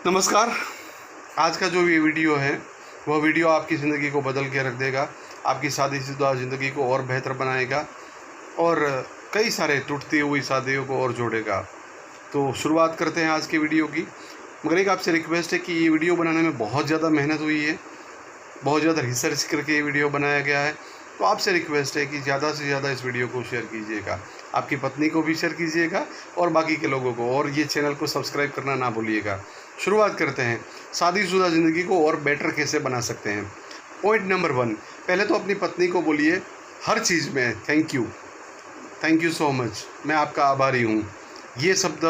नमस्कार। आज का जो ये वीडियो है वह वीडियो आपकी ज़िंदगी को बदल के रख देगा, आपकी शादीशुदा ज़िंदगी को और बेहतर बनाएगा और कई सारे टूटती हुई शादियों को और जोड़ेगा। तो शुरुआत करते हैं आज की वीडियो की। मगर एक आपसे रिक्वेस्ट है कि ये वीडियो बनाने में बहुत ज़्यादा मेहनत हुई है, बहुत ज़्यादा रिसर्च करके ये वीडियो बनाया गया है। तो आपसे रिक्वेस्ट है कि ज़्यादा से ज़्यादा इस वीडियो को शेयर कीजिएगा, आपकी पत्नी को भी शेयर कीजिएगा और बाकी के लोगों को, और ये चैनल को सब्सक्राइब करना ना भूलिएगा। शुरुआत करते हैं, शादीशुदा ज़िंदगी को और बेटर कैसे बना सकते हैं। पॉइंट नंबर 1, पहले तो अपनी पत्नी को बोलिए हर चीज़ में थैंक यू सो मच, मैं आपका आभारी हूँ। ये शब्द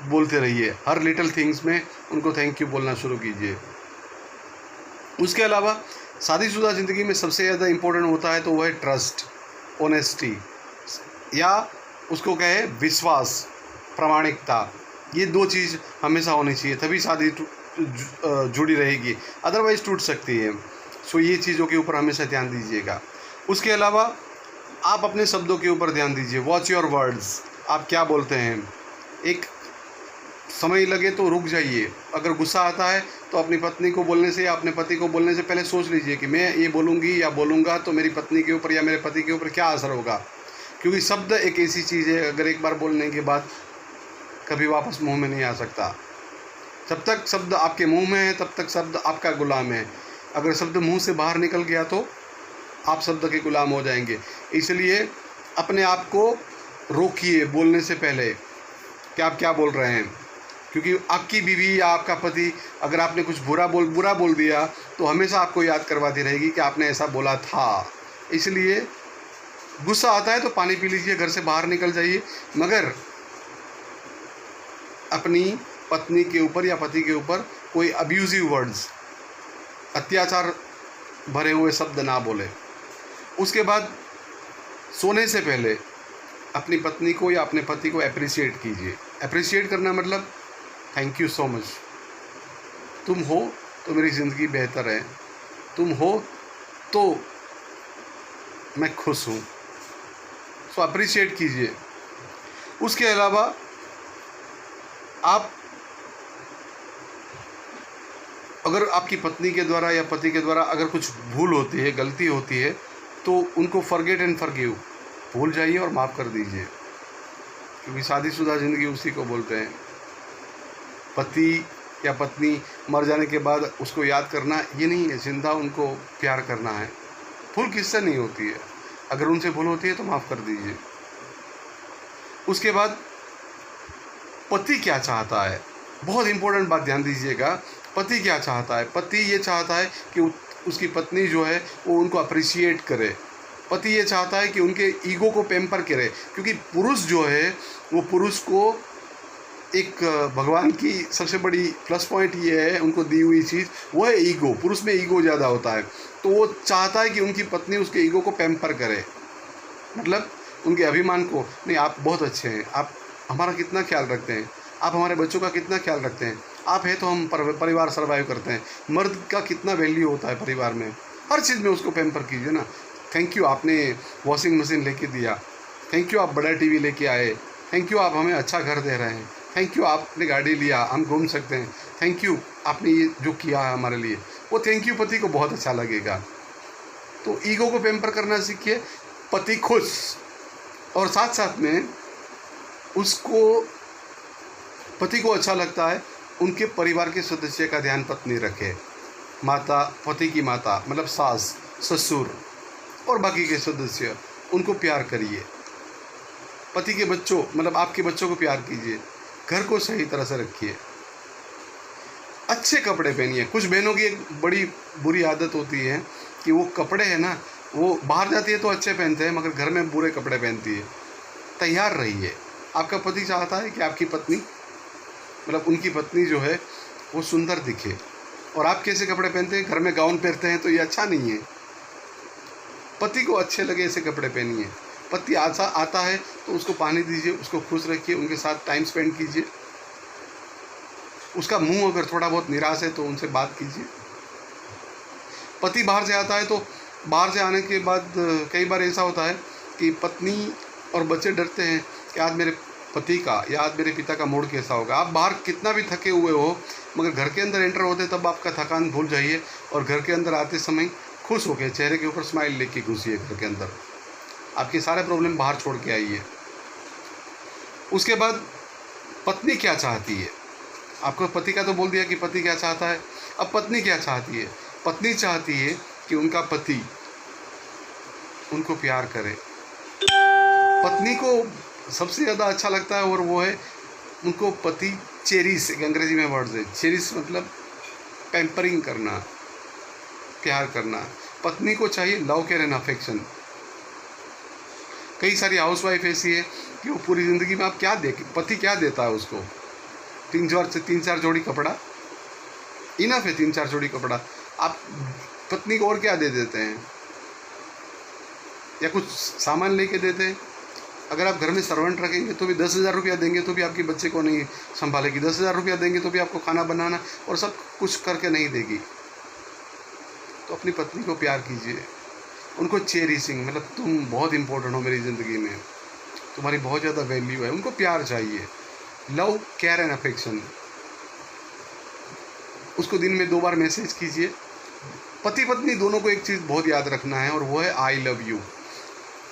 बोलते रहिए, हर लिटिल थिंग्स में उनको थैंक यू बोलना शुरू कीजिए। उसके अलावा शादीशुदा ज़िंदगी में सबसे ज़्यादा इम्पोर्टेंट होता है तो वह है ट्रस्ट, ऑनेस्टी, या उसको कहे विश्वास, प्रामाणिकता। ये 2 चीज़ हमेशा होनी चाहिए, तभी शादी जुड़ी रहेगी, अदरवाइज़ टूट सकती है। सो ये चीज़ों के ऊपर हमेशा ध्यान दीजिएगा। उसके अलावा आप अपने शब्दों के ऊपर ध्यान दीजिए, वॉच योर वर्ड्स, आप क्या बोलते हैं। एक समय लगे तो रुक जाइए, अगर गुस्सा आता है तो अपनी पत्नी को बोलने से या अपने पति को बोलने से पहले सोच लीजिए कि मैं ये बोलूँगी या बोलूँगा तो मेरी पत्नी के ऊपर या मेरे पति के ऊपर क्या असर होगा। क्योंकि शब्द एक ऐसी चीज़ है, अगर एक बार बोलने के बाद कभी वापस मुंह में नहीं आ सकता। जब तक शब्द आपके मुंह में है तब तक शब्द आपका गुलाम है। अगर शब्द मुंह से बाहर निकल गया तो आप शब्द के गुलाम हो जाएंगे। इसलिए अपने आप को रोकिए बोलने से पहले कि आप क्या बोल रहे हैं, क्योंकि आपकी बीवी या आपका पति अगर आपने कुछ बुरा बोल दिया तो हमेशा आपको याद करवाती रहेगी कि आपने ऐसा बोला था। इसलिए गुस्सा आता है तो पानी पी लीजिए, घर से बाहर निकल जाइए, मगर अपनी पत्नी के ऊपर या पति के ऊपर कोई अब्यूज़िव वर्ड्स, अत्याचार भरे हुए शब्द ना बोले। उसके बाद सोने से पहले अपनी पत्नी को या अपने पति को अप्रिशिएट कीजिए। अप्रिशिएट करना मतलब थैंक यू सो मच, तुम हो तो मेरी ज़िंदगी बेहतर है, तुम हो तो मैं खुश हूँ। सो अप्रिशिएट कीजिए। उसके अलावा आप अगर आपकी पत्नी के द्वारा या पति के द्वारा अगर कुछ भूल होती है, गलती होती है, तो उनको फॉरगेट एंड फॉरगिव, भूल जाइए और माफ़ कर दीजिए। क्योंकि शादीशुदा ज़िंदगी उसी को बोलते हैं। पति या पत्नी मर जाने के बाद उसको याद करना ये नहीं है, जिंदा उनको प्यार करना है। भूल किससे नहीं होती है, अगर उनसे भूल होती है तो माफ़ कर दीजिए। उसके बाद पति क्या चाहता है, बहुत इम्पोर्टेंट बात ध्यान दीजिएगा। पति क्या चाहता है? पति ये चाहता है कि उसकी पत्नी जो है वो उनको अप्रिशिएट करे। पति ये चाहता है कि उनके ईगो को पैम्पर करे, क्योंकि पुरुष जो है वो पुरुष को एक भगवान की सबसे बड़ी प्लस पॉइंट ये है, उनको दी हुई चीज़ वो है ईगो। पुरुष में ईगो ज़्यादा होता है, तो वो चाहता है कि उनकी पत्नी उसके ईगो को पैम्पर करे, मतलब उनके अभिमान को। नहीं, आप बहुत अच्छे हैं, आप हमारा कितना ख्याल रखते हैं, आप हमारे बच्चों का कितना ख्याल रखते हैं, आप हैं तो हम परिवार सर्वाइव करते हैं। मर्द का कितना वैल्यू होता है परिवार में, हर चीज़ में उसको पैम्पर कीजिए ना। थैंक यू आपने वॉशिंग मशीन लेके दिया, थैंक यू आप बड़ा टीवी लेके आए, थैंक यू आप हमें अच्छा घर दे रहे हैं, थैंक यू आपने गाड़ी लिया, हम घूम सकते हैं, थैंक यू आपने ये जो किया है हमारे लिए। वो थैंक यू पति को बहुत अच्छा लगेगा। तो ईगो को पैम्पर करना सीखिए, पति खुश, और साथ साथ में उसको पति को अच्छा लगता है उनके परिवार के सदस्य का ध्यान पत्नी रखे। माता, पति की माता मतलब सास, ससुर और बाकी के सदस्य, उनको प्यार करिए। पति के बच्चों मतलब आपके बच्चों को प्यार कीजिए। घर को सही तरह से रखिए, अच्छे कपड़े पहनिए। कुछ बहनों की एक बड़ी बुरी आदत होती है कि वो कपड़े हैं ना, वो बाहर जाती है तो अच्छे पहनते हैं मगर घर में बुरे कपड़े पहनती है। तैयार रहिए। आपका पति चाहता है कि आपकी पत्नी मतलब उनकी पत्नी जो है वो सुंदर दिखे, और आप कैसे कपड़े पहनते हैं, घर में गाउन पहनते हैं तो ये अच्छा नहीं है। पति को अच्छे लगे ऐसे कपड़े पहनिए। पति आता है तो उसको पानी दीजिए, उसको खुश रखिए, उनके साथ टाइम स्पेंड कीजिए। उसका मुंह अगर थोड़ा बहुत निराश है तो उनसे बात कीजिए। पति बाहर से आता है तो बाहर से आने के बाद कई बार ऐसा होता है कि पत्नी और बच्चे डरते हैं कि आज मेरे पति का या आज मेरे पिता का मूड कैसा होगा। आप बाहर कितना भी थके हुए हो, मगर घर के अंदर एंटर होते तब आपका थकान भूल जाइए और घर के अंदर आते समय खुश होकर चेहरे के ऊपर स्माइल लेके घुसिए घर के अंदर। आपके सारे प्रॉब्लम बाहर छोड़ के आइए। उसके बाद पत्नी क्या चाहती है, आपको पति का तो बोल दिया कि पति क्या चाहता है, अब पत्नी क्या चाहती है। पत्नी चाहती है कि उनका पति उनको प्यार करे। पत्नी को सबसे ज़्यादा अच्छा लगता है और वो है उनको पति चेरिश, एक अंग्रेजी में वर्ड है चेरिश, मतलब पैम्परिंग करना, प्यार करना। पत्नी को चाहिए लव केयर एंड अफेक्शन। कई सारी हाउसवाइफ ऐसी है कि वो पूरी ज़िंदगी में आप क्या दे, पति क्या देता है उसको, 3-4 जोड़ी कपड़ा इनफ है। 3-4 जोड़ी कपड़ा आप पत्नी को और क्या दे देते हैं, या कुछ सामान लेके देते हैं। अगर आप घर में सर्वेंट रखेंगे तो भी 10,000 रुपया देंगे तो भी आपके बच्चे को नहीं संभालेगी, 10,000 रुपया देंगे तो भी आपको खाना बनाना और सब कुछ करके नहीं देगी। तो अपनी पत्नी को प्यार कीजिए, उनको चेरिशिंग, मतलब तुम बहुत इंपॉर्टेंट हो मेरी ज़िंदगी में, तुम्हारी बहुत ज़्यादा वैल्यू है, उनको प्यार चाहिए, लव केयर एंड अफेक्शन। उसको दिन में 2 बार मैसेज कीजिए। पति पत्नी दोनों को एक चीज़ बहुत याद रखना है और वो है आई लव यू।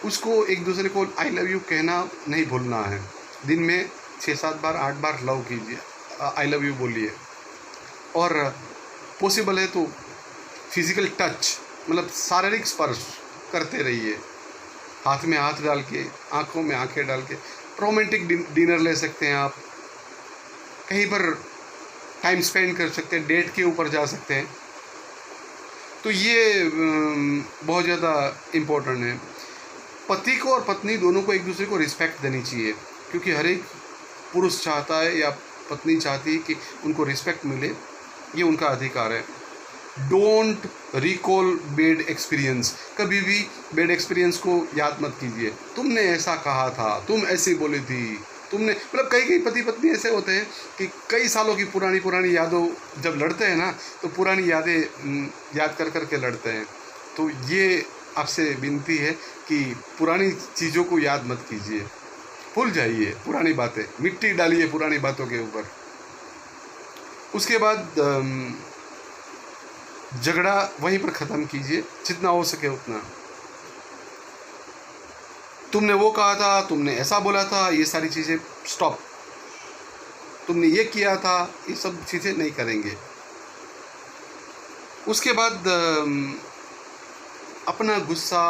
उसको एक दूसरे को आई लव यू कहना नहीं भूलना है। दिन में 6-7 बार 8 बार लव कीजिए, आई लव यू बोलिए। और पॉसिबल है तो फिज़िकल टच, मतलब शारीरिक स्पर्श करते रहिए, हाथ में हाथ डाल के, आँखों में आँखें डाल के। रोमांटिक डिनर ले सकते हैं आप, कहीं पर टाइम स्पेंड कर सकते हैं, डेट के ऊपर जा सकते हैं। तो ये बहुत ज़्यादा इम्पोर्टेंट है। पति को और पत्नी दोनों को एक दूसरे को रिस्पेक्ट देनी चाहिए, क्योंकि हर एक पुरुष चाहता है या पत्नी चाहती है कि उनको रिस्पेक्ट मिले, ये उनका अधिकार है। डोंट रिकॉल बैड एक्सपीरियंस, कभी भी बैड एक्सपीरियंस को याद मत कीजिए। तुमने ऐसा कहा था, तुम ऐसी बोली थी, तुमने, मतलब कई पति पत्नी ऐसे होते हैं कि कई सालों की पुरानी यादों जब लड़ते हैं ना, तो पुरानी यादें याद कर के लड़ते हैं। तो ये आपसे विनती है कि पुरानी चीज़ों को याद मत कीजिए, भूल जाइए पुरानी बातें, मिट्टी डालिए पुरानी बातों के ऊपर। उसके बाद झगड़ा वहीं पर ख़त्म कीजिए, जितना हो सके उतना। तुमने वो कहा था, तुमने ऐसा बोला था, ये सारी चीज़ें स्टॉप। तुमने ये किया था, ये सब चीज़ें नहीं करेंगे। उसके बाद अपना गुस्सा,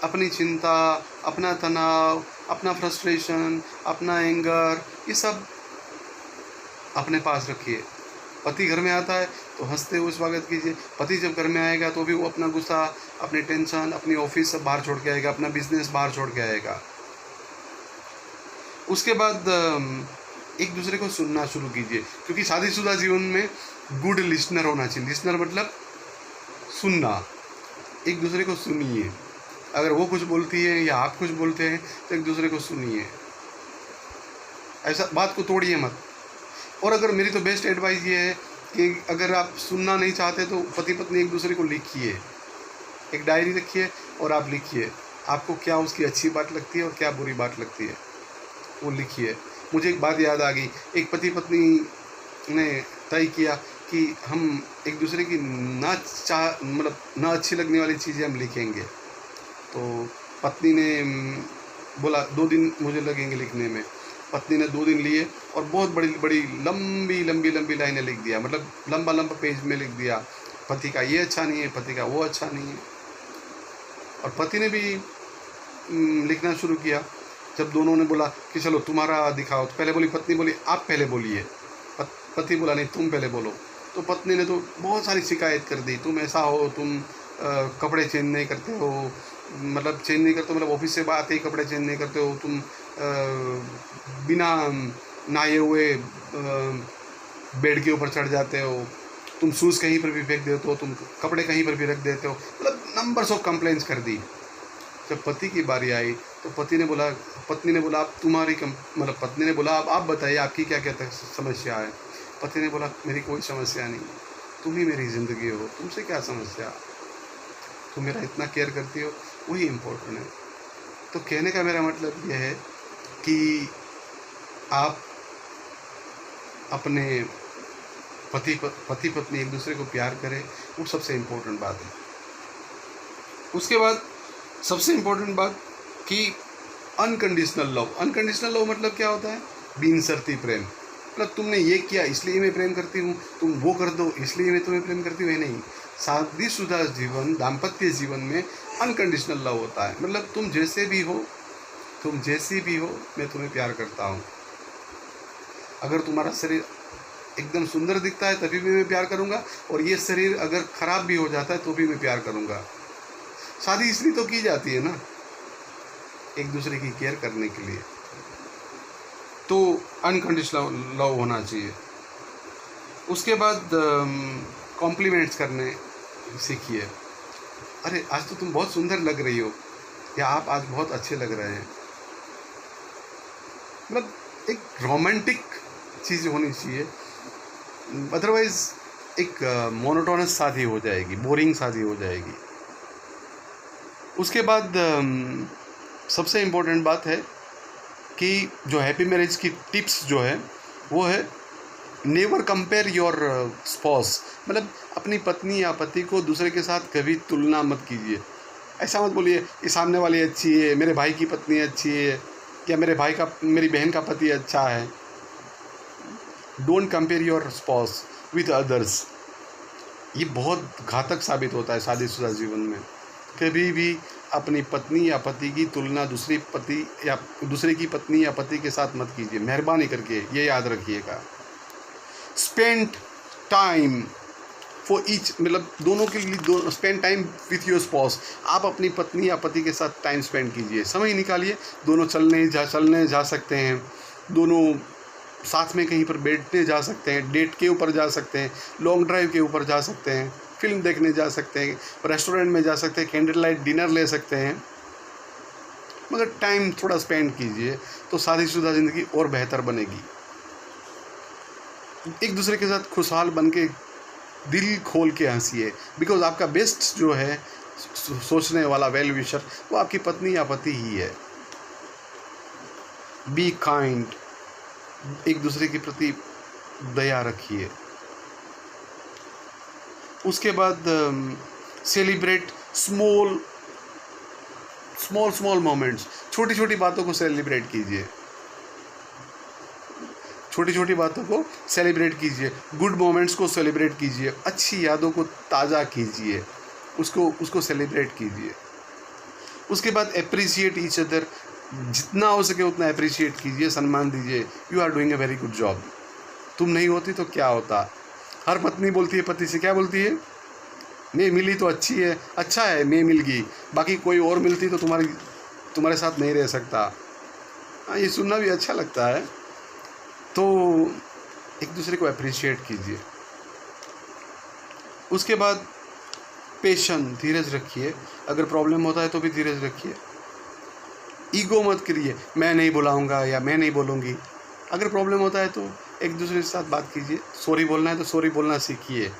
अपनी चिंता, अपना तनाव, अपना फ्रस्ट्रेशन, अपना एंगर, ये सब अपने पास रखिए। पति घर में आता है तो हंसते हुए स्वागत कीजिए। पति जब घर में आएगा तो भी वो अपना गुस्सा, अपनी टेंशन, अपनी ऑफिस सब बाहर छोड़ के आएगा, अपना बिजनेस बाहर छोड़ के आएगा। उसके बाद एक दूसरे को सुनना शुरू कीजिए, क्योंकि शादीशुदा जीवन में गुड लिसनर होना चाहिए। लिसनर मतलब सुनना, एक दूसरे को सुनिए। अगर वो कुछ बोलती है या आप कुछ बोलते हैं तो एक दूसरे को सुनिए, ऐसा बात को तोड़िए मत। और अगर मेरी तो बेस्ट एडवाइस ये है कि अगर आप सुनना नहीं चाहते तो पति पत्नी एक दूसरे को लिखिए, एक डायरी रखिए और आप लिखिए आपको क्या उसकी अच्छी बात लगती है और क्या बुरी बात लगती है, वो लिखिए। मुझे एक बात याद आ गई, एक पति पत्नी ने तय किया कि हम एक दूसरे की मतलब ना अच्छी लगने वाली चीज़ें हम लिखेंगे। तो पत्नी ने बोला 2 दिन मुझे लगेंगे लिखने में। पत्नी ने 2 दिन लिए और बहुत बड़ी लंबी लाइनें लिख दिया, मतलब लंबा पेज में लिख दिया, पति का ये अच्छा नहीं है, पति का वो अच्छा नहीं है। और पति ने भी लिखना शुरू किया। जब दोनों ने बोला कि चलो तुम्हारा दिखाओ, तो पहले बोली पत्नी, बोली आप पहले बोलिए। पति बोला नहीं तुम पहले बोलो। तो पत्नी ने तो बहुत सारी शिकायत कर दी, तुम ऐसा हो, तुम कपड़े चेंज नहीं करते हो, मतलब चेंज नहीं करते हो, मतलब ऑफिस से आते ही कपड़े चेंज नहीं करते हो, तुम बिना नहाए हुए बेड के ऊपर चढ़ जाते हो, तुम शूज़ कहीं पर भी फेंक देते हो, तुम कपड़े कहीं पर भी रख देते हो, मतलब नंबर्स ऑफ कंप्लेंट्स कर दी। जब पति की बारी आई तो पत्नी ने बोला आप मतलब पत्नी ने बोला आप बताइए आपकी क्या क्या समस्या है। पति ने बोला मेरी कोई समस्या नहीं, तुम ही मेरी ज़िंदगी हो, तुमसे क्या समस्या, तुम मेरा इतना केयर करती हो, वही इम्पोर्टेंट है। तो कहने का मेरा मतलब यह है कि आप अपने पति पत्नी एक दूसरे को प्यार करें, वो सबसे इम्पोर्टेंट बात है। उसके बाद सबसे इम्पोर्टेंट बात कि अनकंडीशनल लव। अनकंडीशनल लव मतलब क्या होता है? बिनशर्ती प्रेम। मतलब तुमने ये किया इसलिए मैं प्रेम करती हूँ, तुम वो कर दो इसलिए मैं तुम्हें प्रेम करती हूँ, ये नहीं। शादीशुदा जीवन, दाम्पत्य जीवन में अनकंडीशनल लव होता है। मतलब तुम जैसे भी हो, तुम जैसी भी हो, मैं तुम्हें प्यार करता हूँ। अगर तुम्हारा शरीर एकदम सुंदर दिखता है तभी भी मैं प्यार करूँगा, और ये शरीर अगर खराब भी हो जाता है तो भी मैं प्यार करूँगा। शादी इसलिए तो की जाती है ना, एक दूसरे की केयर करने के लिए। तो अनकंडीशनल लव होना चाहिए। उसके बाद कॉम्प्लीमेंट्स करने सीखिए। अरे आज तो तुम बहुत सुंदर लग रही हो, या आप आज बहुत अच्छे लग रहे हैं। मतलब एक रोमांटिक चीज़ होनी चाहिए, अदरवाइज एक मोनोटोनस शादी हो जाएगी, बोरिंग शादी हो जाएगी। उसके बाद सबसे इम्पोर्टेंट बात है कि जो हैप्पी मैरिज की टिप्स जो है वो है, नेवर कंपेयर योर स्पॉस। मतलब अपनी पत्नी या पति को दूसरे के साथ कभी तुलना मत कीजिए। ऐसा मत बोलिए कि सामने वाली अच्छी है, मेरे भाई की पत्नी अच्छी है, या मेरी बहन का पति अच्छा है। Don't compare your spouse with others. ये बहुत घातक साबित होता है शादीशुदा जीवन में। कभी भी अपनी पत्नी या पति की तुलना दूसरे की पत्नी या पति के साथ मत कीजिए, मेहरबानी करके ये याद रखिएगा। स्पेंड टाइम फॉर ईच, मतलब दोनों के लिए spend time with your spouse. आप अपनी पत्नी या पति के साथ टाइम स्पेंड कीजिए, समय निकालिए। दोनों चलने जा सकते हैं, दोनों साथ में कहीं पर बैठने जा सकते हैं, डेट के ऊपर जा सकते हैं, लॉन्ग ड्राइव के ऊपर जा सकते हैं, फिल्म देखने जा सकते हैं, रेस्टोरेंट में जा सकते हैं, कैंडल लाइट डिनर ले सकते हैं। मगर टाइम थोड़ा स्पेंड कीजिए तो शादीशुदा ज़िंदगी और बेहतर बनेगी। एक दूसरे के साथ खुशहाल बन के दिल खोल के हंसिए, बिकॉज आपका बेस्ट जो है सोचने वाला वेल विशर वो आपकी पत्नी या पति ही है। बी काइंड, एक दूसरे के प्रति दया रखिए। उसके बाद सेलिब्रेट स्मॉल मोमेंट्स। छोटी छोटी बातों को सेलिब्रेट कीजिए, छोटी छोटी बातों को सेलिब्रेट कीजिए, गुड मोमेंट्स को सेलिब्रेट कीजिए, अच्छी यादों को ताज़ा कीजिए, उसको सेलिब्रेट कीजिए। उसके बाद अप्रिशिएट ईच अदर, जितना हो सके उतना अप्रिशिएट कीजिए, सम्मान दीजिए। You are doing a very good job. तुम नहीं होती तो क्या होता। हर पत्नी बोलती है पति से, क्या बोलती है? मैं मिली तो अच्छी है, अच्छा है मैं मिल गई, बाकी कोई और मिलती तो तुम्हारे साथ नहीं रह सकता। हाँ, ये सुनना भी अच्छा लगता है। तो एक दूसरे को अप्रिशिएट कीजिए। उसके बाद पेशेंस, धीरज रखिए। अगर प्रॉब्लम होता है तो भी धीरज रखिए। ईगो मत करिए, मैं नहीं बुलाऊंगा या मैं नहीं बोलूँगी। अगर प्रॉब्लम होता है तो एक दूसरे के साथ बात कीजिए। सॉरी बोलना है तो सॉरी बोलना सीखिए।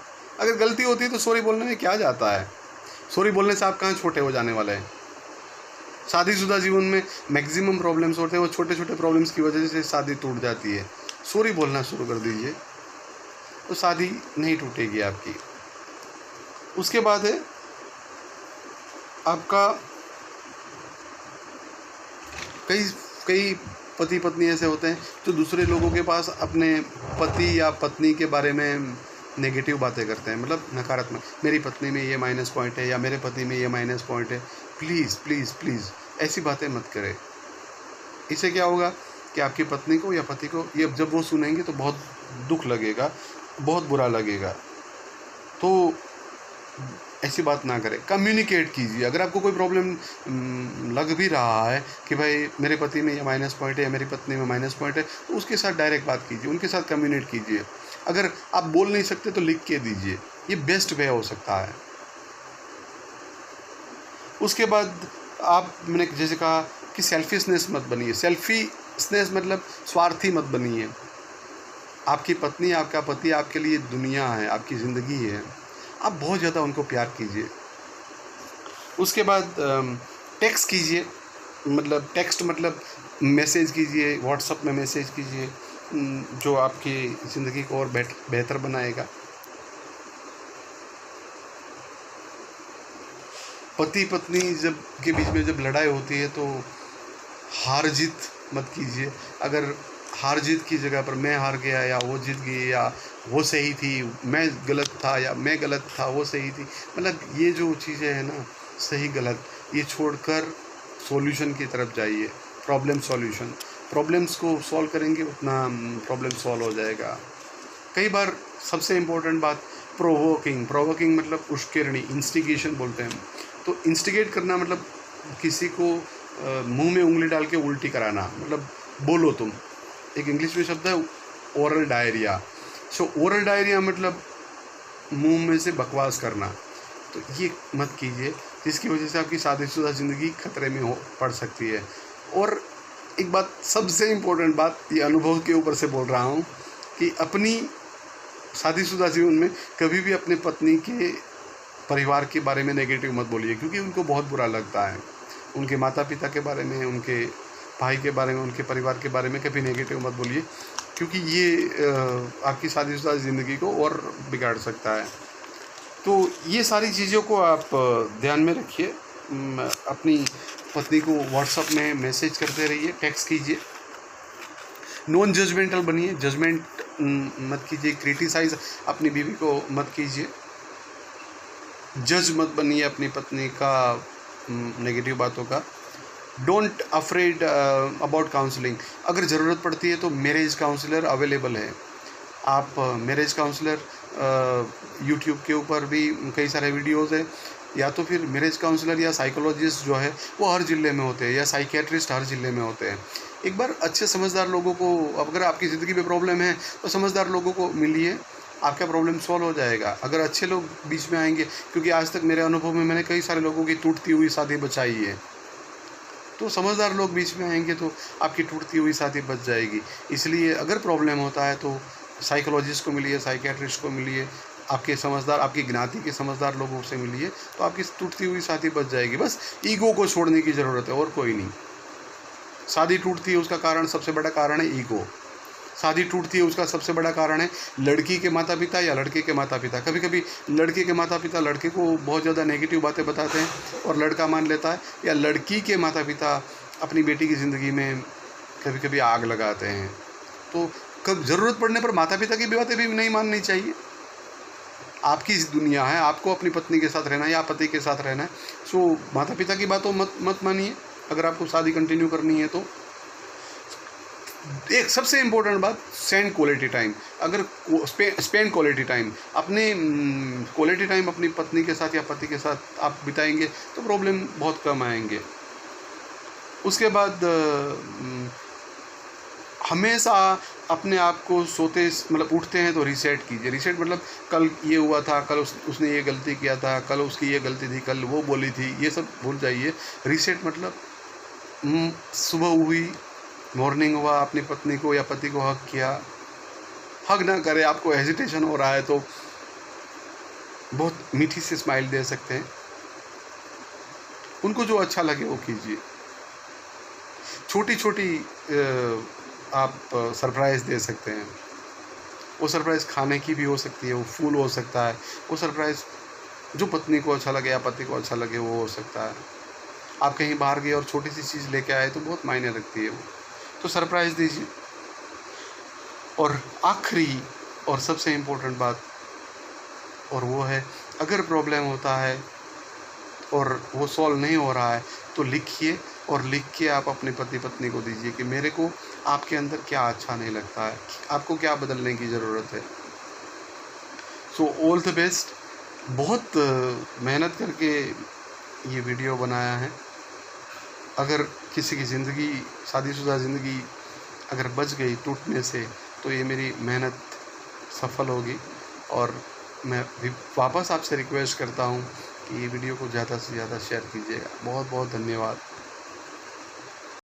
अगर गलती होती है तो सॉरी बोलने में क्या जाता है? सॉरी बोलने से आप कहाँ छोटे हो जाने वाले हैं? शादीशुदा जीवन में मैक्सिमम प्रॉब्लम्स होते हैं, वो छोटे छोटे प्रॉब्लम्स की वजह से शादी टूट जाती है। सॉरी बोलना शुरू कर दीजिए तो शादी नहीं टूटेगी आपकी। उसके बाद है आपका, कई पति पत्नी ऐसे होते हैं जो दूसरे लोगों के पास अपने पति या पत्नी के बारे में नेगेटिव बातें करते हैं, मतलब नकारात्मक। मेरी पत्नी में ये माइनस पॉइंट है या मेरे पति में ये माइनस पॉइंट है। प्लीज़ प्लीज़ प्लीज़ ऐसी बातें मत करें। इससे क्या होगा कि आपकी पत्नी को या पति को ये जब वो सुनेंगे तो बहुत दुख लगेगा, बहुत बुरा लगेगा। तो ऐसी बात ना करें, कम्युनिकेट कीजिए। अगर आपको कोई प्रॉब्लम लग भी रहा है कि भाई मेरे पति में ये माइनस पॉइंट है या मेरी पत्नी में माइनस पॉइंट है, तो उसके साथ डायरेक्ट बात कीजिए, उनके साथ कम्युनिकेट कीजिए। अगर आप बोल नहीं सकते तो लिख के दीजिए, ये बेस्ट वे हो सकता है। उसके बाद मैंने जैसे कहा कि सेल्फिशनेस मत बनिए। सेल्फिशनेस मतलब स्वार्थी मत बनिए। आपकी पत्नी, आपका पति आपके लिए दुनिया है, आपकी ज़िंदगी है। आप बहुत ज़्यादा उनको प्यार कीजिए। उसके बाद टेक्स्ट कीजिए, मतलब टेक्स्ट मतलब मैसेज कीजिए, व्हाट्सएप में मैसेज कीजिए, जो आपकी ज़िंदगी को और बेहतर बनाएगा। पति पत्नी जब के बीच में जब लड़ाई होती है तो हार जीत मत कीजिए। अगर हार जीत की जगह पर मैं हार गया या वो जीत गई या वो सही थी मैं गलत था या मैं गलत था वो सही थी, मतलब ये जो चीज़ें हैं ना, सही गलत, ये छोड़कर सॉल्यूशन की तरफ जाइए। प्रॉब्लम सॉल्यूशन, प्रॉब्लम्स को सॉल्व करेंगे उतना प्रॉब्लम सॉल्व हो जाएगा। कई बार सबसे इम्पोर्टेंट बात, प्रोवोकिंग मतलब उश्केरणी, इंस्टिगेशन बोलते हैं। तो इंस्टिगेट करना मतलब किसी को मुंह में उंगली डाल के उल्टी कराना, मतलब बोलो तुम। एक इंग्लिश में शब्द है ओरल डायरिया। सो ओरल डायरिया मतलब मुंह में से बकवास करना, तो ये मत कीजिए, जिसकी वजह से आपकी शादीशुदा ज़िंदगी खतरे में पड़ सकती है। और एक बात, सबसे इम्पोर्टेंट बात, ये अनुभव के ऊपर से बोल रहा हूँ कि अपनी शादीशुदा जीवन में कभी भी अपने पत्नी के परिवार के बारे में नेगेटिव मत बोलिए, क्योंकि उनको बहुत बुरा लगता है। उनके माता पिता के बारे में, उनके भाई के बारे में, उनके परिवार के बारे में कभी नेगेटिव मत बोलिए, क्योंकि ये आपकी शादीशुदा ज़िंदगी को और बिगाड़ सकता है। तो ये सारी चीज़ों को आप ध्यान में रखिए। अपनी पत्नी को व्हाट्सएप में मैसेज करते रहिए, टेक्स्ट कीजिए। नॉन जजमेंटल बनिए, जजमेंट मत कीजिए, क्रिटिसाइज़ अपनी बीवी को मत कीजिए, जज मत बनिए अपनी पत्नी का नेगेटिव बातों का। Don't afraid about counselling. अगर ज़रूरत पड़ती है तो मैरिज काउंसलर अवेलेबल है। आप मैरिज काउंसलर यूट्यूब के ऊपर भी कई सारे वीडियोज़ हैं, या तो फिर मैरिज काउंसलर या साइकोलॉजिस्ट जो है वो हर ज़िले में होते हैं, या साइकियाट्रिस्ट हर ज़िले में होते हैं। एक बार अच्छे समझदार लोगों को, अगर आपकी ज़िंदगी में प्रॉब्लम है तो समझदार लोगों को मिलिए, आपका प्रॉब्लम सॉल्व हो जाएगा। अगर अच्छे लोग बीच में आएंगे, क्योंकि आज तक मेरे अनुभव में मैंने कई सारे लोगों की टूटती हुई शादी बचाई है, तो समझदार लोग बीच में आएंगे तो आपकी टूटती हुई शादी बच जाएगी। इसलिए अगर प्रॉब्लम होता है तो साइकोलॉजिस्ट को मिलिए, साइकियाट्रिस्ट को मिलिए, आपके समझदार, आपकी ज्ञाति के समझदार लोगों से मिलिए, तो आपकी टूटती हुई शादी बच जाएगी। बस ईगो को छोड़ने की ज़रूरत है, और कोई नहीं। शादी टूटती है उसका कारण, सबसे बड़ा कारण है ईगो। शादी टूटती है उसका सबसे बड़ा कारण है लड़की के माता पिता या लड़के के माता पिता। कभी कभी लड़के के माता पिता लड़के को बहुत ज़्यादा नेगेटिव बातें बताते हैं और लड़का मान लेता है, या लड़की के माता पिता अपनी बेटी की ज़िंदगी में कभी कभी आग लगाते हैं। तो कब ज़रूरत पड़ने पर माता पिता की बातें भी नहीं माननी चाहिए। आपकी दुनिया है, आपको अपनी पत्नी के साथ रहना है या पति के साथ रहना है। सो माता पिता की बातों मत मानिए अगर आपको शादी कंटिन्यू करनी है तो। एक सबसे इम्पोर्टेंट बात, सेंड क्वालिटी टाइम। अगर स्पेंड क्वालिटी टाइम, अपने क्वालिटी टाइम अपनी पत्नी के साथ या पति के साथ आप बिताएंगे तो प्रॉब्लम बहुत कम आएंगे। उसके बाद हमेशा अपने आप को सोते, मतलब उठते हैं तो रीसेट कीजिए। रीसेट मतलब कल ये हुआ था, कल उसने ये गलती किया था, कल उसकी ये गलती थी, कल वो बोली थी, ये सब भूल जाइए। रीसेट मतलब सुबह हुई, मॉर्निंग हुआ, अपनी पत्नी को या पति को हग किया। हग ना करे, आपको हेजिटेशन हो रहा है तो बहुत मीठी सी स्माइल दे सकते हैं, उनको जो अच्छा लगे वो कीजिए। छोटी छोटी आप सरप्राइज़ दे सकते हैं। वो सरप्राइज़ खाने की भी हो सकती है, वो फूल हो सकता है, वो सरप्राइज़ जो पत्नी को अच्छा लगे या पति को अच्छा लगे वो हो सकता है। आप कहीं बाहर गए और छोटी सी चीज़ लेके आए तो बहुत मायने रखती है वो, तो सरप्राइज़ दीजिए। और आखिरी और सबसे इम्पोर्टेंट बात, और वो है, अगर प्रॉब्लम होता है और वो सॉल्व नहीं हो रहा है तो लिखिए, और लिख के आप अपने पति पत्नी को दीजिए कि मेरे को आपके अंदर क्या अच्छा नहीं लगता है, आपको क्या बदलने की ज़रूरत है। So all the best. बहुत मेहनत करके ये वीडियो बनाया है। अगर किसी की ज़िंदगी, शादीशुदा ज़िंदगी अगर बच गई टूटने से तो ये मेरी मेहनत सफल होगी। और मैं भी वापस आपसे रिक्वेस्ट करता हूँ कि ये वीडियो को ज़्यादा से ज़्यादा शेयर कीजिएगा। बहुत बहुत धन्यवाद।